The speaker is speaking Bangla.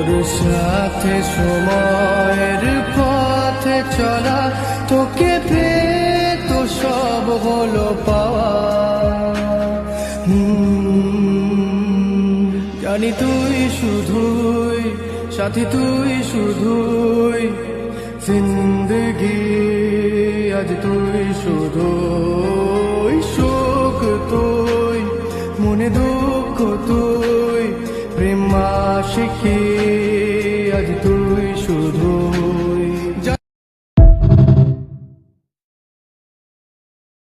তোর সাথে সময়ের পথে চলা, তোকে পেয়ে তো সব হলো পাওয়া। জানি তুই শুধুই সাথী, তুই শুধুই জিন্দগি, আজ তুই শুধুই সুখ, তুই মনে দুঃখ, তুই প্রেম আশিকি।